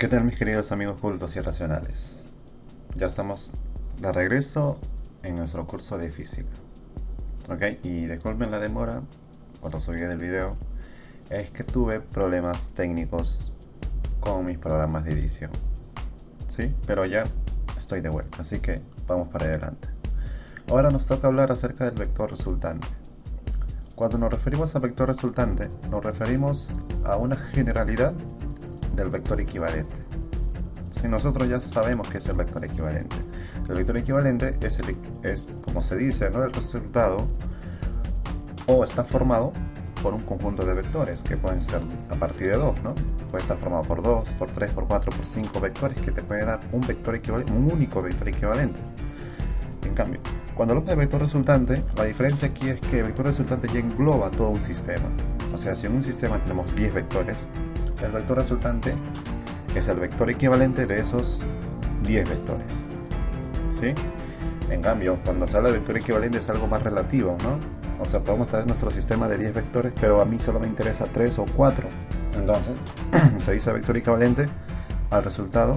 ¿Qué tal, mis queridos amigos cultos y racionales? Ya estamos de regreso en nuestro curso de física. Ok, y disculpen la demora por la subida del video. Es que tuve problemas técnicos con mis programas de edición. Sí, pero ya estoy de vuelta, así que vamos para adelante. Ahora nos toca hablar acerca del vector resultante. Cuando nos referimos a vector resultante, nos referimos a una generalidad del vector equivalente. Si nosotros ya sabemos qué es el vector equivalente. El vector equivalente es como se dice, ¿no? El resultado o está formado por un conjunto de vectores que pueden ser a partir de 2, ¿no? Puede estar formado por 2, por 3, por 4, por 5 vectores que te puede dar un vector equivalente, un único vector equivalente. En cambio, cuando hablamos de vector resultante, la diferencia aquí es que el vector resultante ya engloba todo un sistema. O sea, si en un sistema tenemos 10 vectores, el vector resultante es el vector equivalente de esos 10 vectores. ¿Sí? En cambio, cuando se habla de vector equivalente es algo más relativo, ¿no? O sea, podemos tener nuestro sistema de 10 vectores, pero a mí solo me interesa 3 o 4. Entonces, se dice vector equivalente al resultado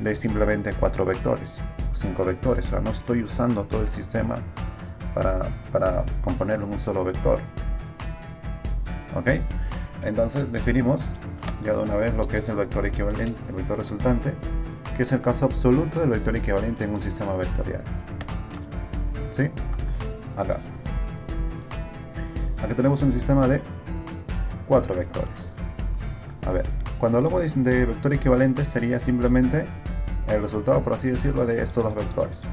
de simplemente 4 vectores, 5 vectores. O sea, no estoy usando todo el sistema para componerlo en un solo vector. ¿Ok? Entonces, definimos ya de una vez lo que es el vector equivalente, el vector resultante, que es el caso absoluto del vector equivalente en un sistema vectorial. ¿Sí? Acá. Aquí tenemos un sistema de 4 vectores. A ver, cuando hablamos de vector equivalente sería simplemente el resultado, por así decirlo, de estos dos vectores.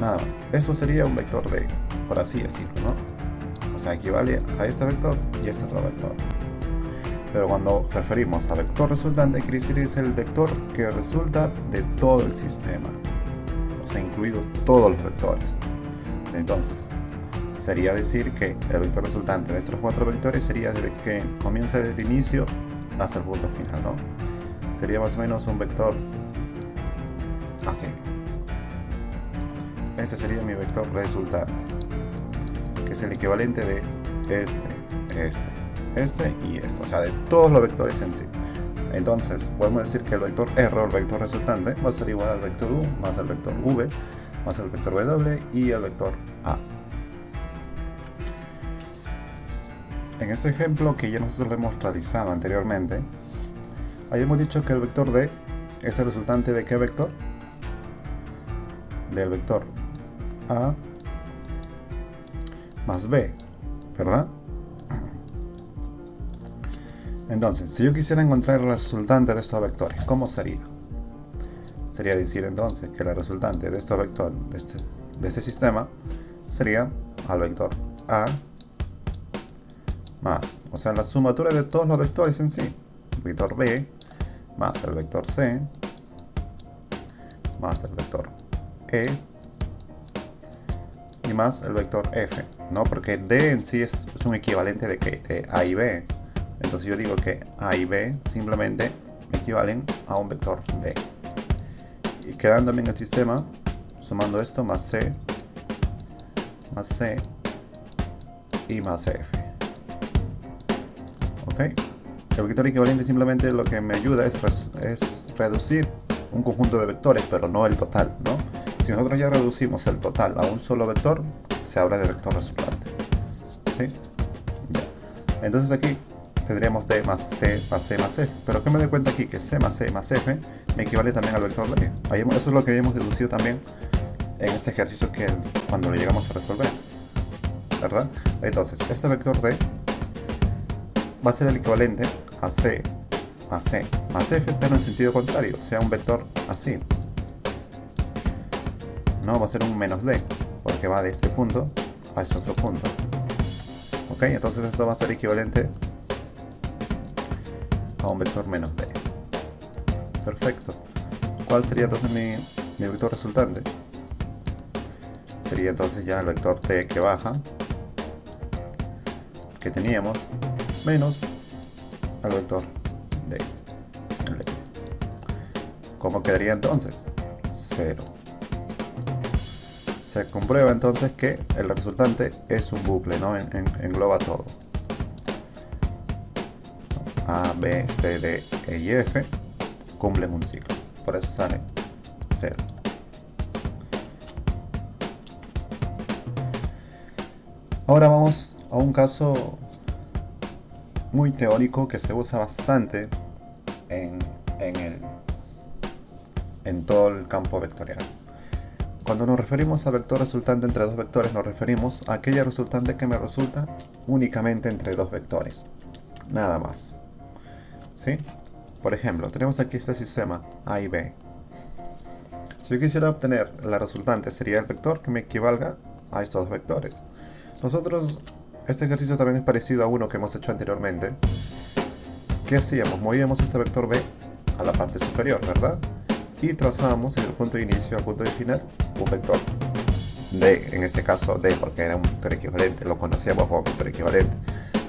Nada más. Esto sería un vector de, por así decirlo, ¿no? O sea, equivale a este vector y a este otro vector. Pero cuando referimos a vector resultante, quiere decir que es el vector que resulta de todo el sistema. O sea, incluido todos los vectores. Entonces, sería decir que el vector resultante de estos 4 vectores sería desde que comienza desde el inicio hasta el punto final, ¿no? Sería más o menos un vector así. Este sería mi vector resultante, que es el equivalente de este y este, o sea, de todos los vectores en sí. Entonces, podemos decir que el vector R o el vector resultante va a ser igual al vector U más el vector V más el vector W y el vector A. En este ejemplo que ya nosotros lo hemos realizado anteriormente, habíamos dicho que el vector D es el resultante de ¿qué vector? Del vector A más B, ¿verdad? Entonces, si yo quisiera encontrar el resultante de estos vectores, ¿cómo sería? Sería decir entonces que la resultante de estos vectores, de este sistema, sería al vector A más, o sea, la sumatoria de todos los vectores en sí, el vector B más el vector C más el vector E y más el vector F, ¿no? Porque D en sí es un equivalente de ¿qué? De A y B. Entonces yo digo que A y B simplemente equivalen a un vector D. Y quedándome en el sistema, sumando esto más C y más F. ¿Ok? El vector equivalente simplemente lo que me ayuda es reducir un conjunto de vectores, pero no el total, ¿no? Si nosotros ya reducimos el total a un solo vector, se habla de vector resultante. ¿Sí? Ya. Entonces aquí tendríamos D más C más C más F. Pero que me doy cuenta aquí que C más C más F me equivale también al vector D. Eso es lo que habíamos deducido también en este ejercicio que cuando lo llegamos a resolver, ¿verdad? Entonces, este vector D va a ser el equivalente a C más F, pero en sentido contrario, o sea, un vector así. No, va a ser un menos D, porque va de este punto a este otro punto. Ok, entonces esto va a ser equivalente a un vector menos D. Perfecto. ¿Cuál sería entonces mi vector resultante? Sería entonces ya el vector T que baja, que teníamos, menos el vector D. El D. ¿Cómo quedaría entonces? 0. Se comprueba entonces que el resultante es un bucle, ¿no? Engloba todo. A, B, C, D, E y F cumplen un ciclo. Por eso sale 0. Ahora vamos a un caso muy teórico que se usa bastante en todo el campo vectorial. Cuando nos referimos a vector resultante entre dos vectores, nos referimos a aquella resultante que me resulta únicamente entre dos vectores, nada más. ¿Sí? Por ejemplo, tenemos aquí este sistema A y B. Si yo quisiera obtener la resultante, sería el vector que me equivalga a estos dos vectores. Nosotros, este ejercicio también es parecido a uno que hemos hecho anteriormente. ¿Qué hacíamos? Movíamos este vector B a la parte superior, ¿verdad? Y trazábamos desde el punto de inicio al punto de final un vector D, en este caso D porque era un vector equivalente, lo conocíamos como vector equivalente,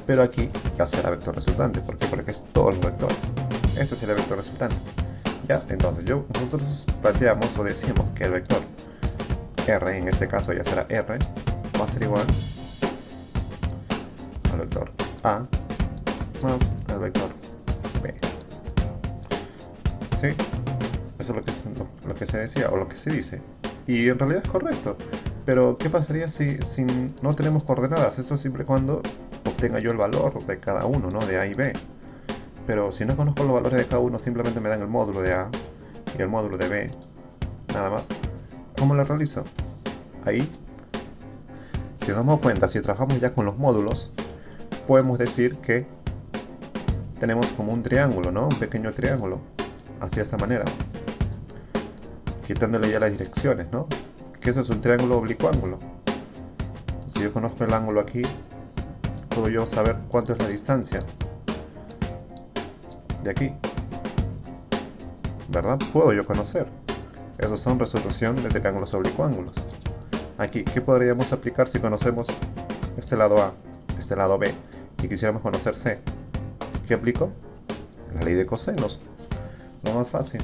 pero aquí ya será vector resultante. ¿Por qué? Porque es todos los vectores. Este será el vector resultante. Ya, entonces nosotros planteamos o decimos que el vector R, en este caso ya será R, va a ser igual al vector A más el vector B. ¿Sí? Eso es lo que se decía o lo que se dice. Y en realidad es correcto. Pero ¿qué pasaría si no tenemos coordenadas? Eso siempre y cuando obtenga yo el valor de cada uno, ¿no? De A y B. Pero si no conozco los valores de cada uno, simplemente me dan el módulo de A y el módulo de B. Nada más. ¿Cómo lo realizo? Ahí. Si nos damos cuenta, si trabajamos ya con los módulos, podemos decir que tenemos como un triángulo, ¿no? Un pequeño triángulo. Así de esta manera. Quitándole ya las direcciones, ¿no? Que ese es un triángulo oblicuo ángulo. Si yo conozco el ángulo aquí, puedo yo saber cuánto es la distancia de aquí, ¿verdad? Puedo yo conocer. Esos son resolución de triángulos oblicuángulos. Aquí, ¿qué podríamos aplicar si conocemos este lado A, este lado B y quisiéramos conocer C? ¿Qué aplico? La ley de cosenos. Lo más fácil.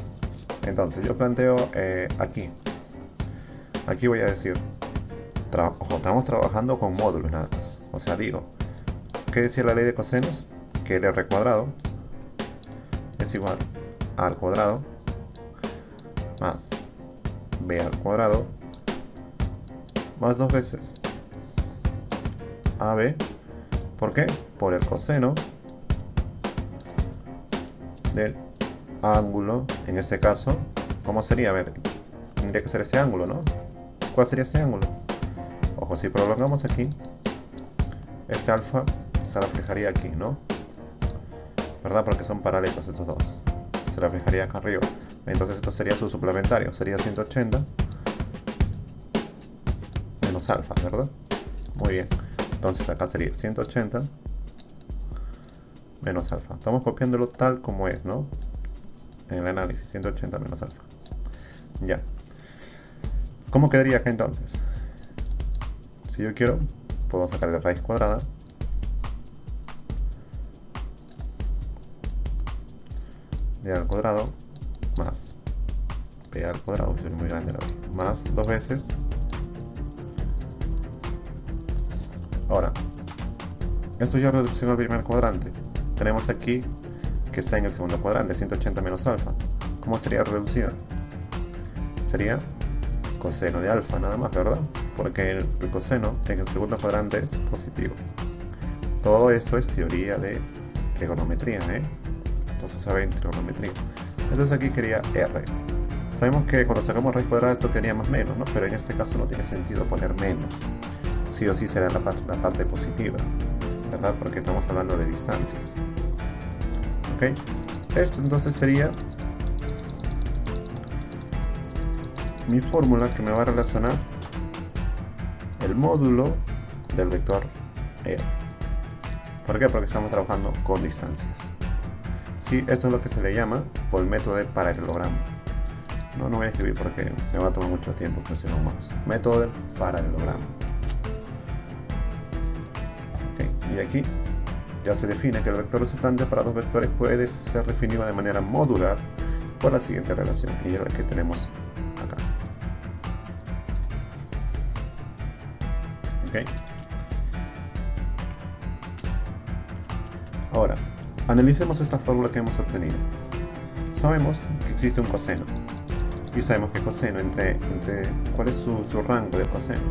Entonces yo planteo aquí voy a decir, estamos trabajando con módulos nada más. O sea, digo, ¿qué decía la ley de cosenos? Que el r cuadrado es igual a al cuadrado más b al cuadrado más dos veces ab. ¿Por qué? Por el coseno del ángulo, en este caso, ¿cómo sería? A ver, tendría que ser ese ángulo, ¿no? ¿Cuál sería ese ángulo? Ojo, si prolongamos aquí, este alfa se reflejaría aquí, ¿no? ¿Verdad? Porque son paralelos estos dos. Se reflejaría acá arriba. Entonces esto sería su suplementario. Sería 180 menos alfa, ¿verdad? Muy bien. Entonces acá sería 180 menos alfa. Estamos copiándolo tal como es, ¿no? En el análisis, 180 menos alfa. Ya. ¿Cómo quedaría acá entonces? Si yo quiero, puedo sacar la raíz cuadrada de al cuadrado más b al cuadrado, que es muy grande, ¿no? Más dos veces. Ahora, esto ya es reducción al primer cuadrante. Tenemos aquí que está en el segundo cuadrante, 180 menos alfa. ¿Cómo sería reducida? Sería coseno de alfa, nada más, ¿verdad? Porque el coseno en el segundo cuadrante es positivo. Todo eso es teoría de trigonometría, ¿eh? Entonces saben trigonometría. Entonces aquí quería r. Sabemos que cuando sacamos raíz cuadrada esto quedaría más menos, ¿no? Pero en este caso no tiene sentido poner menos. Sí o sí será la parte positiva, ¿verdad? Porque estamos hablando de distancias. ¿Ok? Esto entonces sería mi fórmula que me va a relacionar el módulo del vector R. ¿Por qué? Porque estamos trabajando con distancias. Sí, esto es lo que se le llama por el método de paralelogramo. No voy a escribir porque me va a tomar mucho tiempo cuestionamos. Método del paralelogramo. Okay. Y aquí ya se define que el vector resultante para dos vectores puede ser definido de manera modular por la siguiente relación. Y es lo que tenemos acá. Okay. Ahora, analicemos esta fórmula que hemos obtenido. Sabemos que existe un coseno. Y sabemos que coseno ¿cuál es su rango del coseno?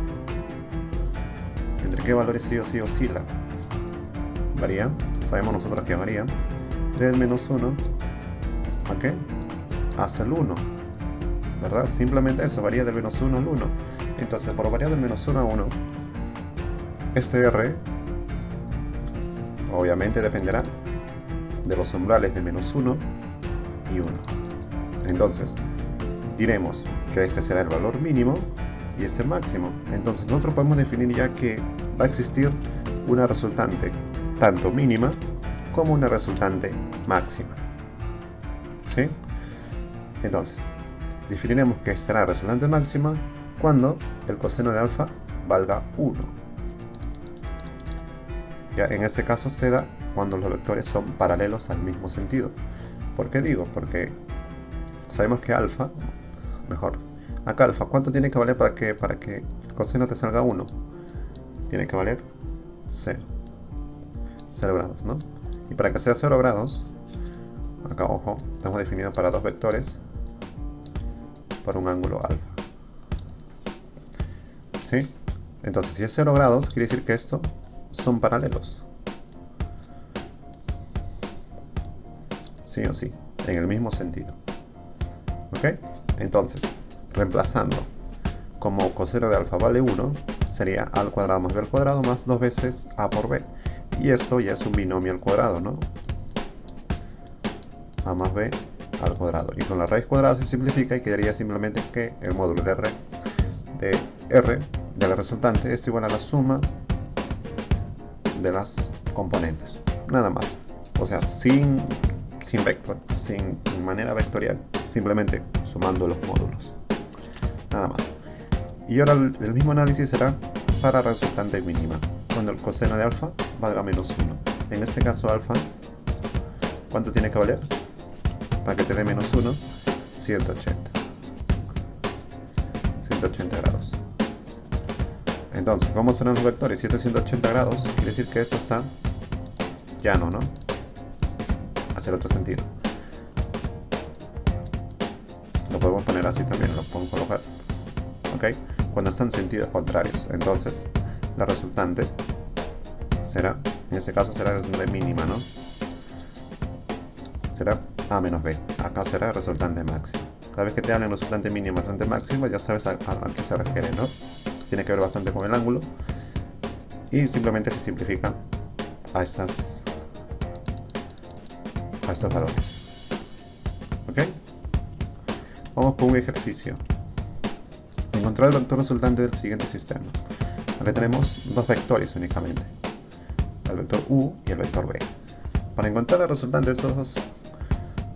¿Entre qué valores sí o sí oscila? Varía, sabemos nosotros que varía del menos 1 ¿a qué? Hasta el 1, ¿verdad? Simplemente eso, varía del menos 1 al 1. Entonces, por variar del menos 1 a 1, este R obviamente dependerá de los umbrales de menos 1 y 1. Entonces, diremos que este será el valor mínimo y este máximo. Entonces nosotros podemos definir ya que va a existir una resultante tanto mínima como una resultante máxima. ¿Sí? Entonces, definiremos que será resultante máxima cuando el coseno de alfa valga 1. Ya en este caso se da cuando los vectores son paralelos al mismo sentido. ¿Por qué digo? Porque sabemos que alfa, mejor, acá alfa, ¿cuánto tiene que valer para que el coseno te salga 1? Tiene que valer 0. 0 grados, ¿no? Y para que sea 0 grados, acá, ojo, estamos definidos para dos vectores por un ángulo alfa. ¿Sí? Entonces, si es 0 grados, quiere decir que estos son paralelos. Sí o sí, en el mismo sentido. ¿Ok? Entonces, reemplazando, como coseno de alfa vale 1, sería a al cuadrado más b al cuadrado más 2 veces a por b. Y esto ya es un binomio al cuadrado, ¿no? A más b al cuadrado. Y con la raíz cuadrada se simplifica y quedaría simplemente que el módulo de R de la resultante es igual a la suma de las componentes. Nada más. O sea, sin vector, sin manera vectorial. Simplemente sumando los módulos. Nada más. Y ahora el mismo análisis será para resultante mínima, cuando el coseno de alfa valga menos 1. En este caso alfa, ¿cuánto tiene que valer? Para que te dé menos 1, 180. 180 grados. Entonces, ¿cómo serán los vectores? Si esto es 180 grados, quiere decir que esto está llano, ¿no? Hacia el otro sentido. Lo podemos poner así también, lo podemos colocar. ¿Ok? Cuando están en sentidos contrarios. Entonces, la resultante será, en este caso será la resultante mínima, ¿no? Será A menos B. Acá será resultante máxima. Cada vez que te hablan resultante mínima, resultante máxima, ya sabes a qué se refiere, ¿no? Tiene que ver bastante con el ángulo. Y simplemente se simplifica a estos valores. ¿Ok? Vamos con un ejercicio. Encontrar el vector resultante del siguiente sistema. Aquí tenemos dos vectores únicamente. El vector U y el vector V. Para encontrar el resultante de esos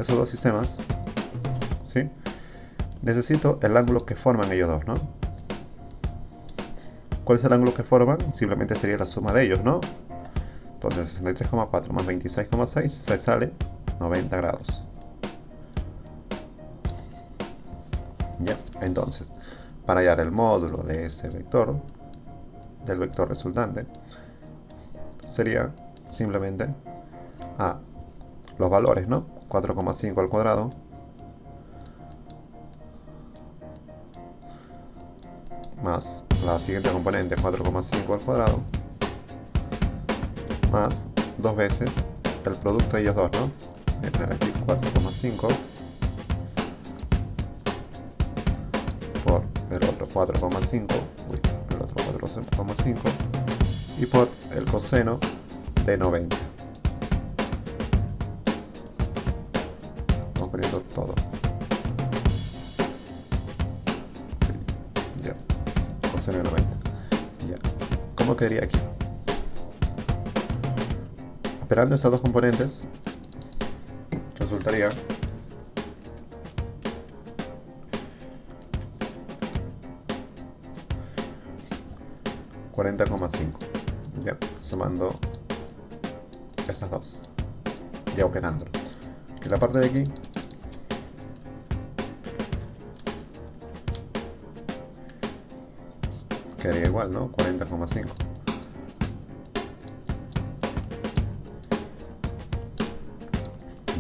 dos sistemas, ¿sí? Necesito el ángulo que forman ellos dos, ¿no? ¿Cuál es el ángulo que forman? Simplemente sería la suma de ellos, ¿no? Entonces 63,4 más 26,6 se sale 90 grados. Ya, entonces, para hallar el módulo de ese vector, del vector resultante, sería simplemente los valores, ¿no? 4,5 al cuadrado más la siguiente componente 4,5 al cuadrado más 2 veces el producto de ellos dos, ¿no? Voy a poner aquí 4,5 por el otro 4,5, el otro 4,5 y por el coseno de 90. Vamos poniendo todo. Ya, coseno de 90. Ya. ¿Cómo quedaría aquí? Operando estas dos componentes, resultaría $40,5. Ya, sumando estas dos. Ya operando. Y la parte de aquí quedaría igual, ¿no? 40,5.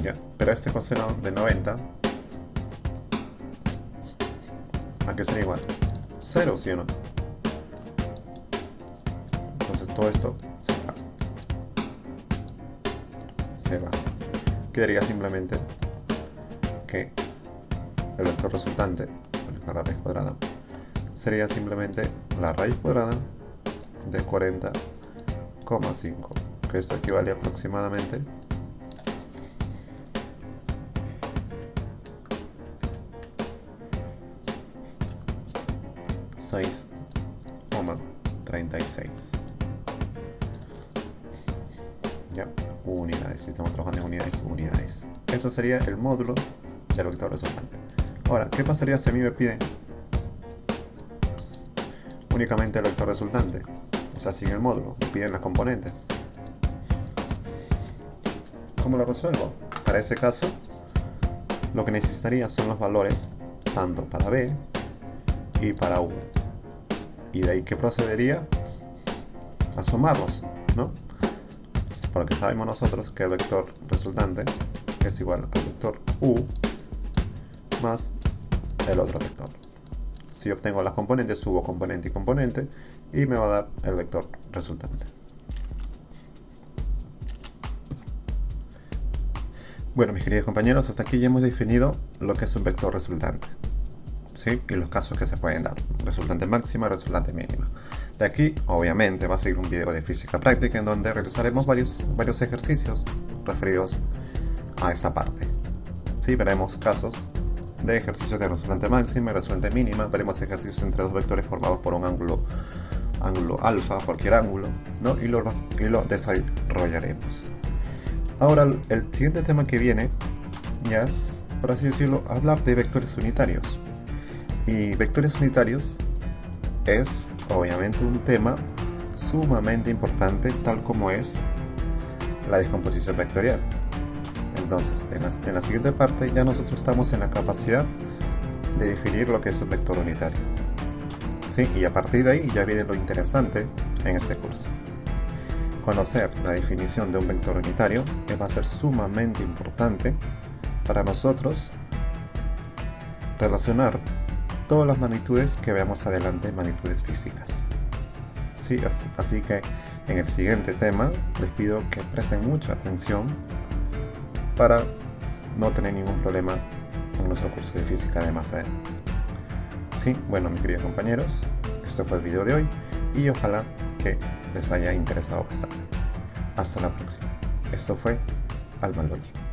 ¿ya? Pero este coseno de 90, ¿a qué sería igual? 0, ¿sí o no? Entonces todo esto se va. Quedaría simplemente que el vector resultante, la raíz cuadrada, sería simplemente la raíz cuadrada de 40,5, que esto equivale aproximadamente a 6,36. ¿Ya? Unidades, si estamos trabajando en unidades. Eso sería el módulo del vector resultante. Ahora, ¿qué pasaría si a mí me piden únicamente el vector resultante? O sea, sin el módulo, me piden las componentes. ¿Cómo lo resuelvo? Para ese caso, lo que necesitaría son los valores tanto para B y para U. Y de ahí que procedería a sumarlos, ¿no? Porque sabemos nosotros que el vector resultante es igual al vector U más el otro vector. Si obtengo las componentes, subo componente y componente y me va a dar el vector resultante. Bueno, mis queridos compañeros, hasta aquí ya hemos definido lo que es un vector resultante, ¿sí? Y los casos que se pueden dar: resultante máxima, resultante mínima. De aquí, obviamente, va a seguir un video de física práctica en donde realizaremos varios ejercicios referidos a esta parte. Sí, veremos casos de ejercicios de resultante máxima y resultante mínima. Veremos ejercicios entre dos vectores formados por un ángulo alfa, cualquier ángulo, ¿no? Y lo desarrollaremos. Ahora, el siguiente tema que viene ya es, por así decirlo, hablar de vectores unitarios. Y vectores unitarios es obviamente un tema sumamente importante, tal como es la descomposición vectorial. Entonces, en la siguiente parte ya nosotros estamos en la capacidad de definir lo que es un vector unitario, ¿sí? Y a partir de ahí ya viene lo interesante en este curso. Conocer la definición de un vector unitario va a ser sumamente importante para nosotros relacionar todas las magnitudes que veamos adelante, magnitudes físicas. Sí, así que en el siguiente tema les pido que presten mucha atención para no tener ningún problema en nuestro curso de física de más adelante. Sí, bueno, mis queridos compañeros, esto fue el video de hoy y ojalá que les haya interesado bastante. Hasta la próxima. Esto fue Alma Logic.